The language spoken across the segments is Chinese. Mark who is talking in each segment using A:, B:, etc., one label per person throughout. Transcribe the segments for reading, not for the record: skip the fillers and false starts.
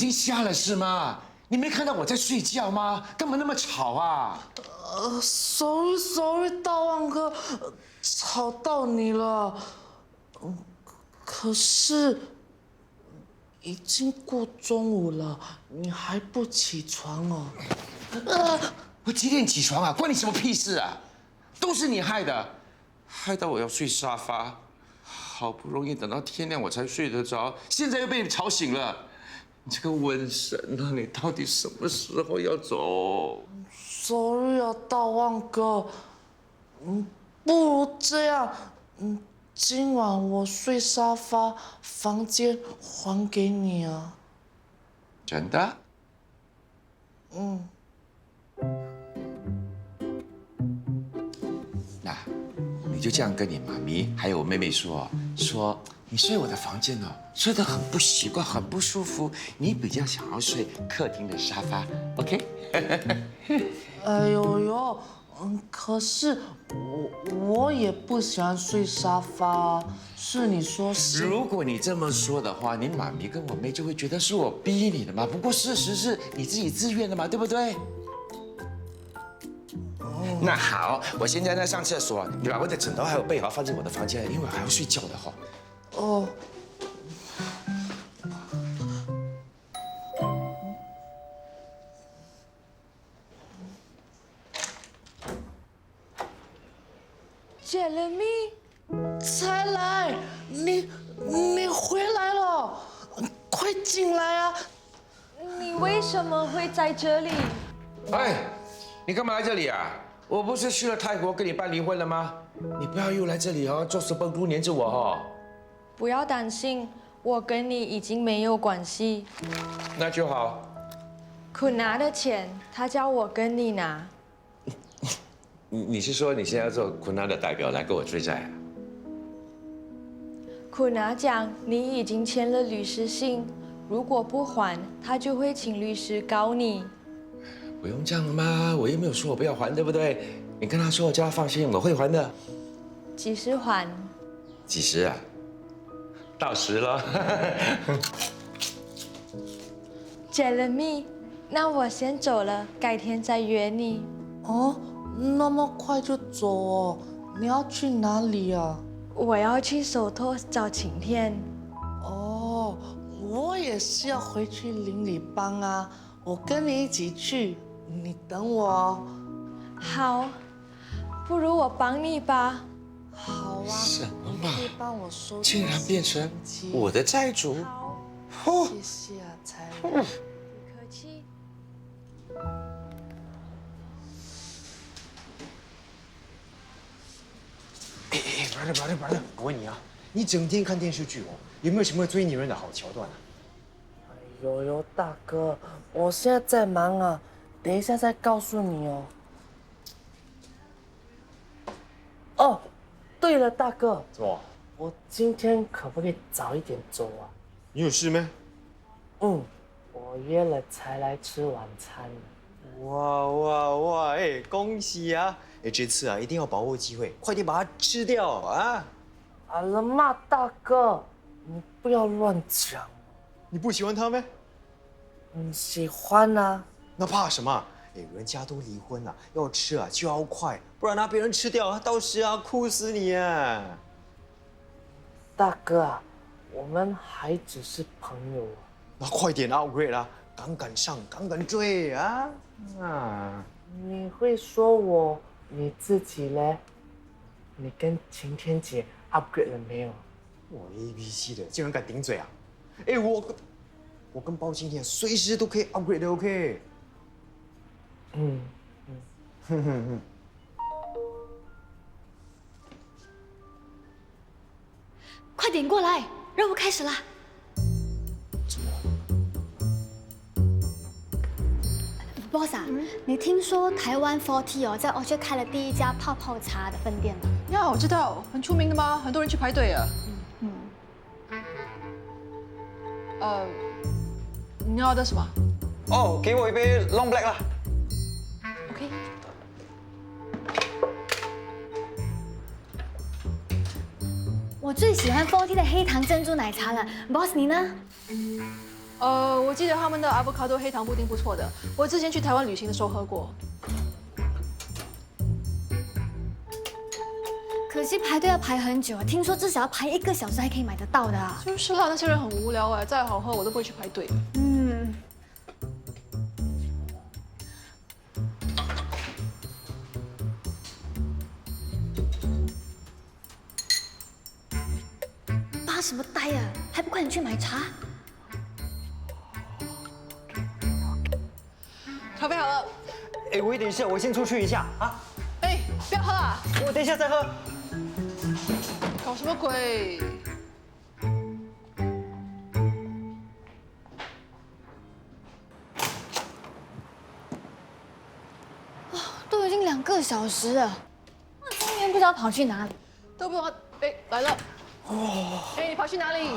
A: 睛瞎了是吗？你没看到我在睡觉吗？干嘛那么吵啊
B: ？sorry，大旺哥，吵到你了。可是已经过中午了，你还不起床哦？
A: 我几点起床啊？关你什么屁事啊？都是你害的，害到我要睡沙发，好不容易等到天亮我才睡得着，现在又被你吵醒了。你这个瘟神啊，你到底什么时候要走？
B: Sorry 啊，大旺哥，不如这样，今晚我睡沙发，房间还给你啊。
A: 真的？
B: 嗯。
A: 那你就这样跟你妈咪还有我妹妹说，你睡我的房间哦，睡得很不习惯，很不舒服。你比较想要睡客厅的沙发 ，OK？
B: 哎呦，可是我也不喜欢睡沙发啊，是你说是。
A: 如果你这么说的话，你妈咪跟我妹就会觉得是我逼你的嘛。不过事实是你自己自愿的嘛，对不对？那好，我现在在上厕所，你把我的枕头还有被放进我的房间，因为我还要睡觉的哈。
B: 哦。Jeremy， 才来，你回来了，快进来啊！
C: 你为什么会在这里？
A: 哎，你干嘛来这里啊？我不是去了泰国跟你办离婚了吗？你不要又来这里哦，做什么都黏着我哦。
C: 不要担心，我跟你已经没有关系。
A: 那就好。
C: 苦拿的钱，他叫我跟你拿。
A: 你是说你现在要做坤娜的代表来跟我追债啊？
C: 苦拿讲你已经签了律师信，如果不还，他就会请律师告你。
A: 不用这样了吗？我又没有说我不要还，对不对？你跟他说，叫他放心，我会还的。
C: 几时还？
A: 几时啊？到时了。
C: Jeremy， 那我先走了，改天再约你。
B: 哦，那么快就走哦？你要去哪里啊？
C: 我要去手托找晴天。
B: 哦，我也是要回去邻里帮啊，我跟你一起去，你等我哦。
C: 好，不如我帮你吧。
B: 好啊，
A: 什么嘛
B: 你可以帮我收。
A: 竟然变成我的债主？
C: 好，
B: 谢谢啊，才来。
C: 不客气。
D: brother，我问你啊，你整天看电视剧哦，有没有什么追女人的好桥段啊？
B: 有大哥，我现在在忙啊，等一下再告诉你哦。哦，对了，大哥，
D: 怎么？
B: 我今天可不可以早一点走啊？
D: 你有事没？
B: 我约了才来吃晚餐。
D: 哇！哎，恭喜啊！哎，这次啊一定要把握机会，快点把它吃掉啊！
B: 好了嘛，大哥，你不要乱讲。
D: 你不喜欢他没？
B: 喜欢啊。
D: 那怕什么？哎，人家都离婚了，要吃啊就要快，不然被人吃掉，到时啊哭死你啊！
B: 大哥啊，我们还只是朋友啊。
D: 那快点 upgrade 啦，赶上，赶追啊！
B: 你会说我，你自己嘞？你跟晴天姐 upgrade 了没有？
D: 我 ABC 的竟然敢顶嘴啊！哎，我跟包青天随时都可以 upgrade 的 ，OK？
E: 快点过来，任务开始啦！Boss 啊，你听说台湾40哦，在 Orchard 开了第一家泡泡茶的分店吗？
F: 呀，我知道，很出名的吗？很多人去排队啊。你要的什么？
D: 哦，给我一杯 Long Black 啦。
F: OK。
E: 我最喜欢40的黑糖珍珠奶茶了，Boss 你呢？
F: 我记得他们的 avocado 黑糖布丁不错的，我之前去台湾旅行的时候喝过。
E: 可惜排队要排很久，听说至少要排1个小时才可以买得到的啊。
F: 就是啦，那些人很无聊哎，再好喝我都不会去排队。
E: 嗯。发什么呆啊？还不快点去买茶？
F: 咖啡好了。
D: 哎，我等一下，我先出去一下啊。
F: 哎，不要喝啊！
D: 我等一下再喝。
F: 搞什么鬼？
E: 都已经2个小时了，那中原不知道跑去哪里。
F: 都不用喝。哎，来了。哦。哎，你跑去哪里？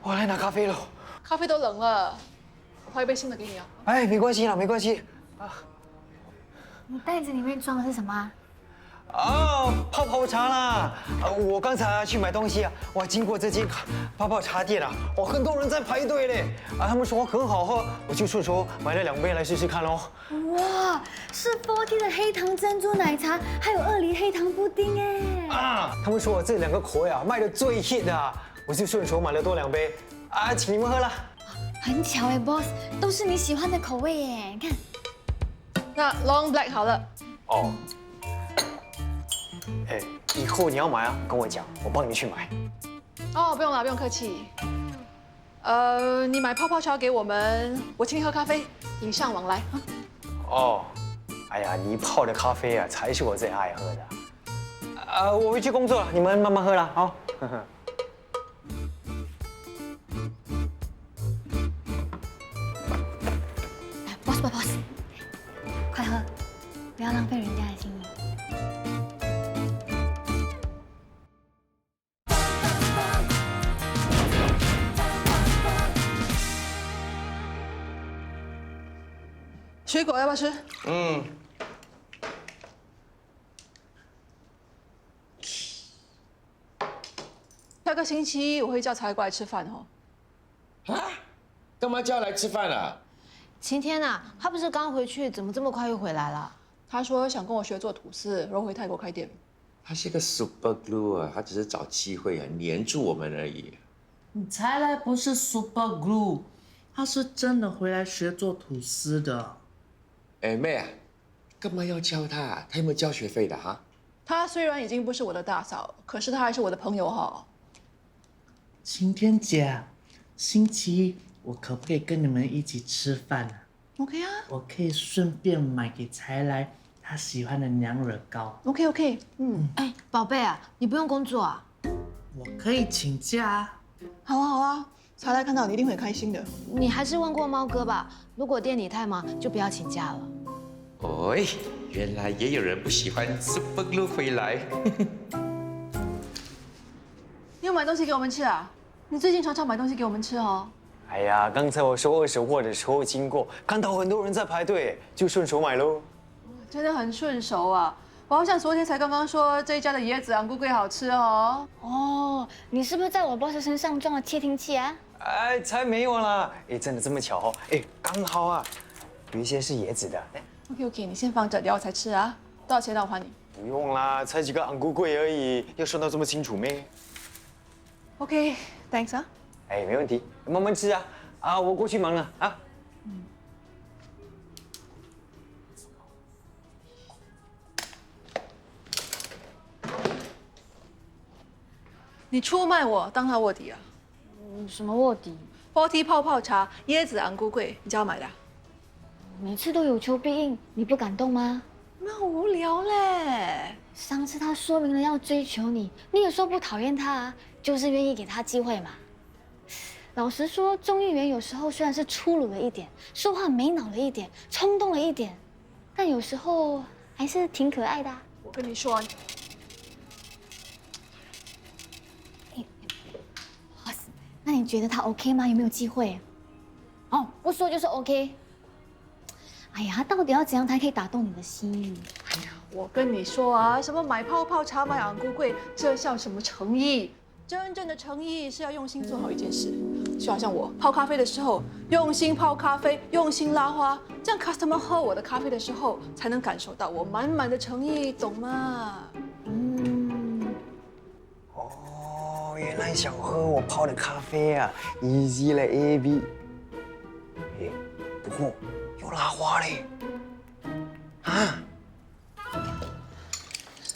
D: 我来拿咖啡了。
F: 咖啡都冷了，我泡一杯新的给你啊。
D: 哎，没关系啦，没关系。
E: 你袋子里面装的是什么啊？
D: 泡泡茶啦！我刚才去买东西啊，我经过这间泡泡茶店啊，很多人在排队嘞。他们说很好喝，我就顺手买了2杯来试试看喽。
E: 哇，是40的黑糖珍珠奶茶，还有2梨黑糖布丁哎！
D: 他们说这2个口味啊卖的最 hit 的，我就顺手买了多2杯。请你们喝了。
E: 很巧哎，boss， 都是你喜欢的口味耶，你看。
F: 那 long black 好了。
D: 哦。哎，以后你要买啊，跟我讲，我帮你去买。
F: 哦，不用了，不用客气。你买泡泡茶给我们，我请你喝咖啡，礼尚往来啊。
D: 哦，哎呀，你泡的咖啡啊，才是我最爱喝的。我回去工作了，你们慢慢喝了啊。
E: boss， 快喝，不要浪费人家的心意。
F: 水果要不要吃？
A: 嗯，
F: 下个星期我会叫才过来吃饭哦。
A: 啊，干嘛叫他来吃饭啊？
G: 晴天啊，他不是刚回去，怎么这么快又回来了？
F: 他说想跟我学做吐司，然后回泰国开店。
A: 他是个 super glue 啊，他只是找机会啊，黏住我们而已。
B: 你才来不是 super glue， 他是真的回来学做吐司的。
A: 哎妹啊，干嘛要教他啊？他有没有交学费的哈？
F: 他虽然已经不是我的大嫂，可是他还是我的朋友哈。
B: 晴天姐，星期一我可不可以跟你们一起吃饭啊？
F: OK 啊
B: 我可以顺便买给才来他喜欢的娘惹糕。
F: ，OK，
G: 哎，宝贝啊，你不用工作啊？
B: 我可以请假啊。
F: 好啊好啊，才来看到你一定会很开心的。
G: 你还是问过猫哥吧？如果店里太忙，就不要请假了。
A: 哦，原来也有人不喜欢 super glue 回来。
F: 你有买东西给我们吃啊？你最近常常买东西给我们吃哦。
D: 哎呀，刚才我收20货的时候经过，看到很多人在排队，就顺手买喽。
F: 真的很顺手啊！我好像昨天才刚刚说这一家的椰子昂菇桂好吃哦。
E: 哦，你是不是在我 boss 身上装了窃听器啊？
D: 哎，才没有啦！哎，真的这么巧哦？哎，刚好啊，有一些是椰子的。哎，
F: OK， 你先放着，等我才吃啊。多少钱让我还你
D: 不用啦，才几个昂菇桂而已，要算到这么清楚咩？
F: ？OK，thanks 啊。
D: 哎，没问题，慢慢吃啊！我过去忙了啊。
F: 你出卖我当他卧底啊
E: 什么卧底？
F: ？40泡泡茶、椰子昂菇桂，你叫我买的啊？
E: 每次都有求必应，你不感动吗？
F: 那无聊嘞。
E: 上次他说明了要追求你，你也说不讨厌他啊，就是愿意给他机会嘛。老实说，众议员有时候虽然是粗鲁了一点，说话没脑了一点，冲动了一点，但有时候还是挺可爱的啊。
F: 我跟你说，
E: 那你觉得他 OK 吗？有没有机会？哦，不说就是 OK。哎呀，他到底要怎样才可以打动你的心？
F: 我跟你说啊，什么买泡泡茶、买昂菇桂，这像什么诚意？真正的诚意是要用心做好一件事。就好像我泡咖啡的时候，用心泡咖啡，用心拉花，这样 customer 喝我的咖啡的时候，才能感受到我满满的诚意，懂吗？
D: 哦，原来想喝我泡的咖啡啊，easy 了 AB。哎，不过有拉花嘞。啊，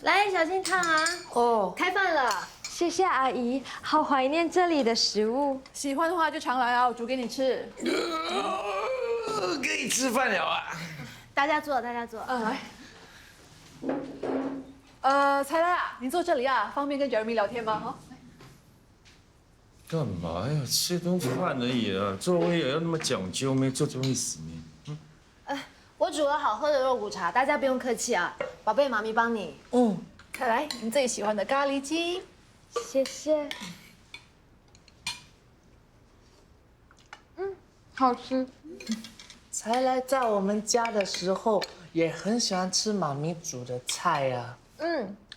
C: 来，小心烫啊！
B: 哦，
C: 开饭了，谢谢阿姨，好怀念这里的食物。
F: 喜欢的话就常来啊，我煮给你吃。
A: 可以吃饭了啊！
G: 大家坐，大家坐。
F: 来。才来啊，你坐这里啊，方便跟 Jeremy 聊天吗？哈。
A: 干嘛呀？吃顿饭而已啊，座位也要那么讲究没？做这意思呢？
G: 我煮了好喝的肉骨茶，大家不用客气啊。宝贝，妈咪帮你。
F: 再来，你最喜欢的咖喱鸡。
C: 谢谢。好吃。
B: 才来在我们家的时候也很喜欢吃妈咪煮的菜呀。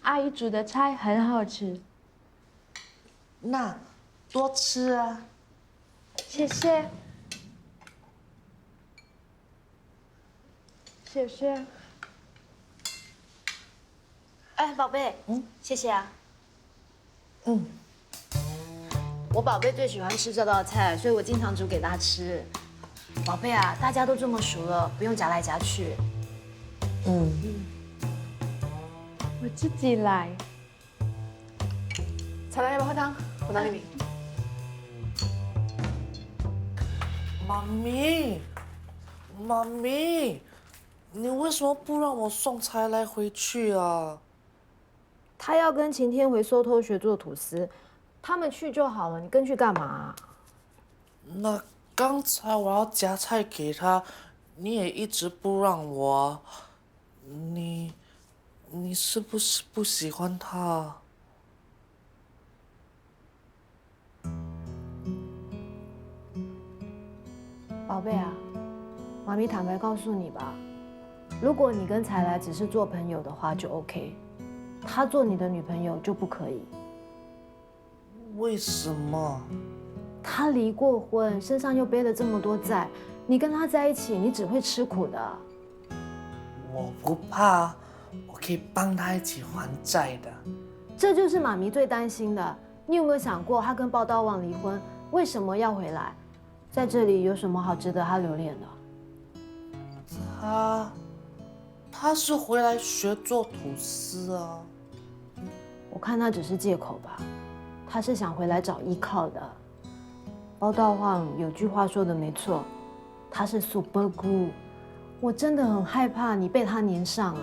C: 阿姨煮的菜很好吃。
B: 那多吃啊。
C: 谢谢。谢谢。
G: 哎，宝贝，谢谢啊。
B: 嗯，
G: 我宝贝最喜欢吃这道菜，所以我经常煮给他吃。宝贝啊，大家都这么熟了，不用夹来夹去。
C: 我自己来。
F: 才来，要不要喝汤？我拿给你。
B: 妈咪，妈咪，你为什么不让我送才来回去啊？
G: 他要跟晴天回搜偷学做吐司，他们去就好了，你跟去干嘛？
B: 那刚才我要夹菜给他，你也一直不让我啊。你是不是不喜欢他啊？
G: 宝贝啊，妈咪坦白告诉你吧，如果你跟才来只是做朋友的话就 OK， 她做你的女朋友就不可以。
B: 为什么？
G: 她离过婚，身上又背了这么多债，你跟她在一起，你只会吃苦的。
B: 我不怕，我可以帮他一起还债的。
G: 这就是妈咪最担心的。你有没有想过，她跟报道王离婚，为什么要回来？在这里有什么好值得她留恋的？
B: 他是回来学做吐司啊。
G: 我看那只是借口吧，她是想回来找依靠的。报道王有句话说的没错，她是 super good。我真的很害怕你被他粘上了。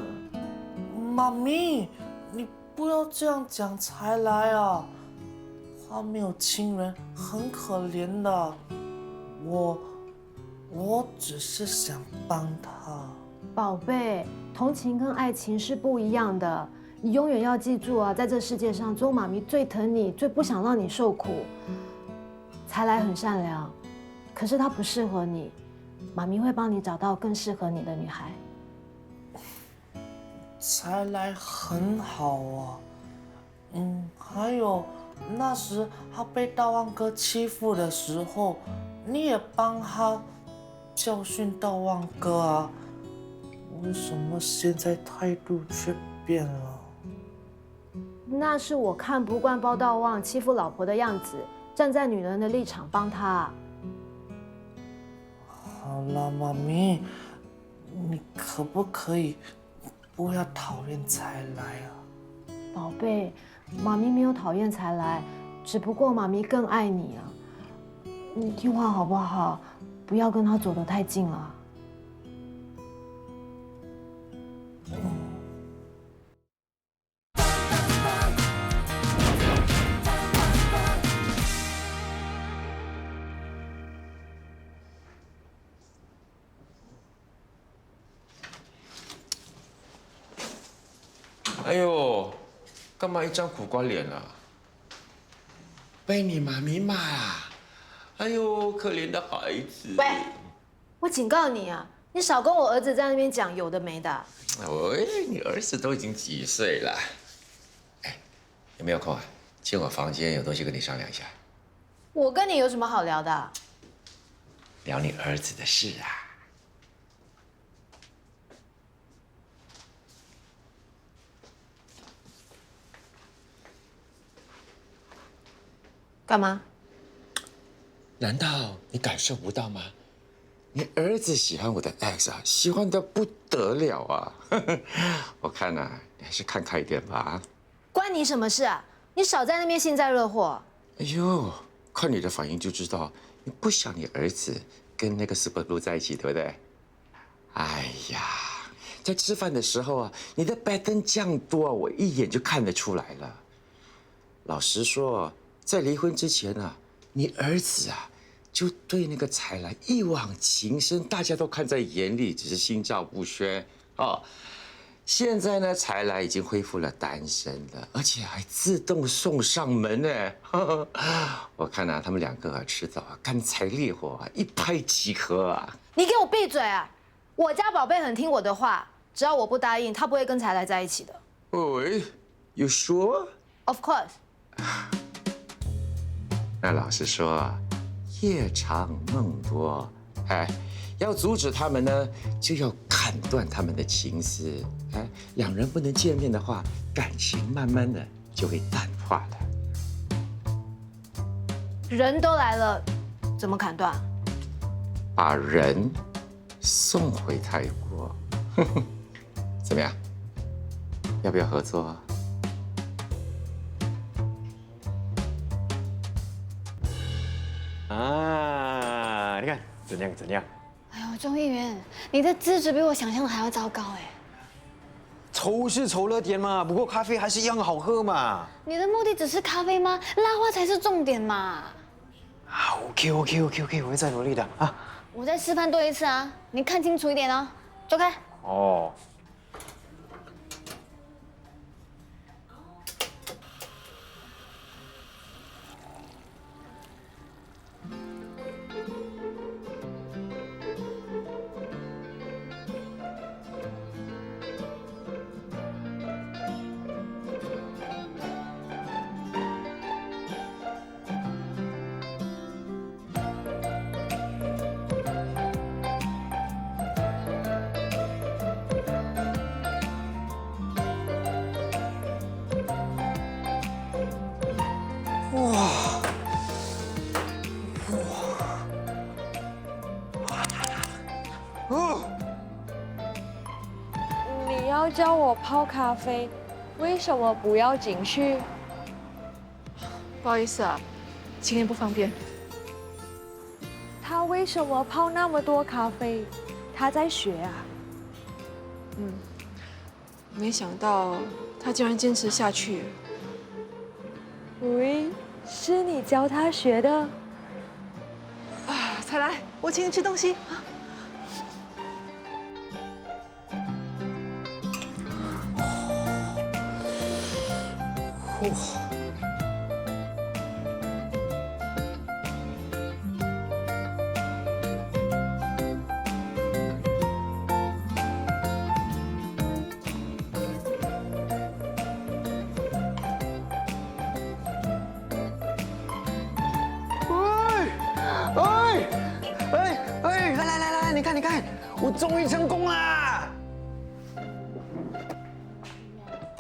B: 妈咪，你不要这样讲才来啊！他没有亲人，很可怜的。我只是想帮他。
G: 宝贝，同情跟爱情是不一样的。你永远要记住啊，在这世界上，只有妈咪最疼你，最不想让你受苦。才来很善良，可是他不适合你。妈咪会帮你找到更适合你的女孩。
B: 才来很好啊。还有那时他被大旺哥欺负的时候，你也帮他教训大旺哥啊。为什么现在态度却变了？
G: 那是我看不惯包大旺欺负老婆的样子，站在女人的立场帮他。
B: 好了，妈咪，你可不可以不要讨厌才来啊？
G: 宝贝，妈咪没有讨厌才来，只不过妈咪更爱你啊。你听话好不好？不要跟他走得太近了。
A: 哎呦，干嘛一张苦瓜脸啊？被你妈咪骂啊！哎呦，可怜的孩子。
G: 喂，我警告你啊，你少跟我儿子在那边讲有的没的。
A: 喂，你儿子都已经几岁了？哎，有没有空啊？进我房间，有东西跟你商量一下。
G: 我跟你有什么好聊的？
A: 聊你儿子的事啊。
G: 干嘛？
A: 难道你感受不到吗？你儿子喜欢我的 X 啊，喜欢的不得了啊！我看啊，你还是看开一点吧。
G: 关你什么事啊？你少在那边幸灾乐祸。
A: 哎呦，看你的反应就知道，你不想你儿子跟那个 Super Blue 在一起，对不对？哎呀，在吃饭的时候啊，你的白灯降多啊，我一眼就看得出来了。老实说，在离婚之前啊，你儿子啊就对那个彩兰一往情深，大家都看在眼里，只是心照不宣哦。现在呢，彩兰已经恢复了单身了，而且还自动送上门呢。我看啊，他们两个啊，迟早啊，干柴烈火啊，一拍即合啊。
G: 你给我闭嘴啊！我家宝贝很听我的话，只要我不答应，他不会跟才来在一起的。
A: 喂，有说？
G: Of course。
A: 那老实说啊，夜长梦多，哎，要阻止他们呢，就要砍断他们的情丝。哎，两人不能见面的话，感情慢慢的就会淡化了。
G: 人都来了，怎么砍断？
A: 把人送回泰国，怎么样？要不要合作啊？
D: 啊，你看怎样怎样？
E: 哎呦，众议员，你的资质比我想象的还要糟糕哎。
D: 丑是丑了点嘛，不过咖啡还是一样好喝嘛。
E: 你的目的只是咖啡吗？拉花才是重点嘛。
D: 啊，OK，我会再努力的啊。
E: 我再示范多一次啊，你看清楚一点哦。走开。
D: 哦。
C: 你要教我泡咖啡，为什么不要进去？
F: 不好意思啊，今天不方便。
C: 他为什么泡那么多咖啡？他在学啊。
F: 没想到他竟然坚持下去。
C: 喂，是你教他学的？
F: 啊，彩来，我请你吃东西啊。
D: 来，你看，我终于成功啦！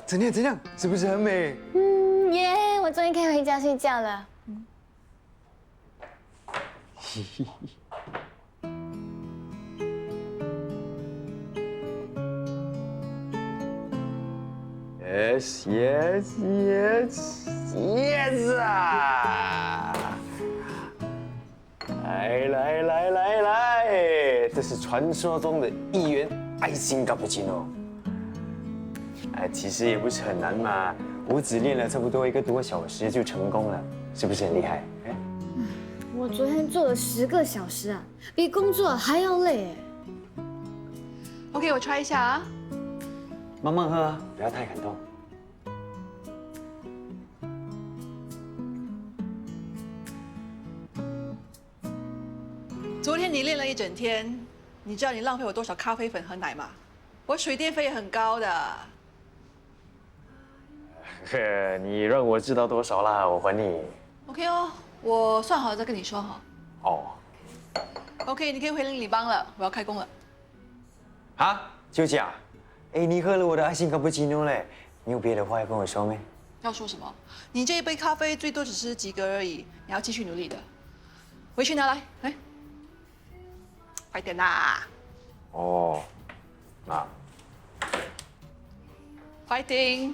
D: 怎样？是不是很美？
E: 耶！我终于可以回家睡觉了。
D: Yes 啊！来，这是传说中的1元爱心卡布奇诺。哎，其实也不是很难嘛，我只练了差不多1个多小时就成功了，是不是很厉害？哎，
E: 我昨天做了10个小时啊，比工作还要累哎。
F: OK， 我 try 一下啊。
D: 慢慢喝啊，不要太感动。
F: 昨天你练了一整天，你知道你浪费我多少咖啡粉和奶吗？我水电费也很高的。
D: 你让我知道多少啦，我还你。
F: OK 哦，我算好了再跟你说哈。
D: 哦，
F: OK， 你可以回邻里帮了，我要开工了。
D: 啊，就这样。哎，你喝了我的爱心卡布奇诺嘞，你有别的话要跟我说没？
F: 要说什么？你这一杯咖啡最多只是及格而已，你要继续努力的。回去拿来，快点呐！
D: 哦，那。
F: fighting。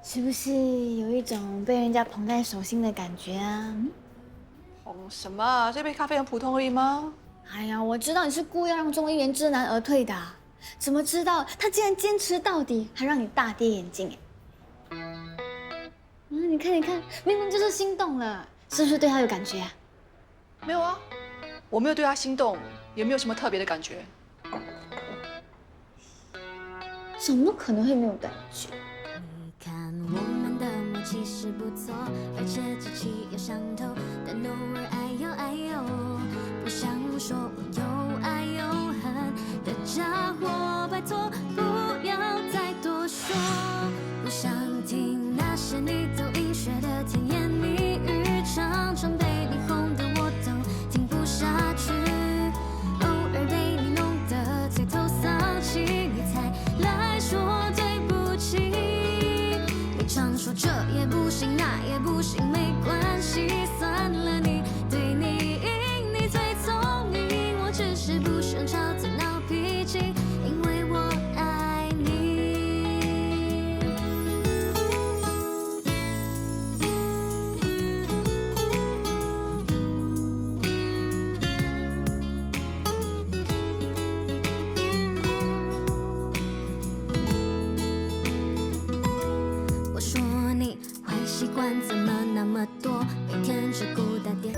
E: 是不是有一种被人家捧在手心的感觉啊？
F: 捧什么？这杯咖啡很普通而已吗？
E: 哎呀，我知道你是故意要让众议员知难而退的，怎么知道他竟然坚持到底，还让你大跌眼镜哎！你看，明明就是心动了，是不是对他有感觉啊？
F: 没有啊，我没有对他心动，也没有什么特别的感觉。
E: 怎么可能会没有感觉？
H: 你看我们的默契是不错，而且机器又相投，但偶尔哎呦，不想说我又爱又恨的家伙，拜托不要再多说，不想听那些你都已学的甜言蜜语，常常被你哄得我都听不下去，偶尔被你弄得垂头丧气，你才来说对不起。你常说这也不行那也不行，没关系，算了你对你赢，你最聪明，我只是不想吵嘴闹脾气，因为我爱你。我说你坏习惯怎么那么多，每天只顾打电。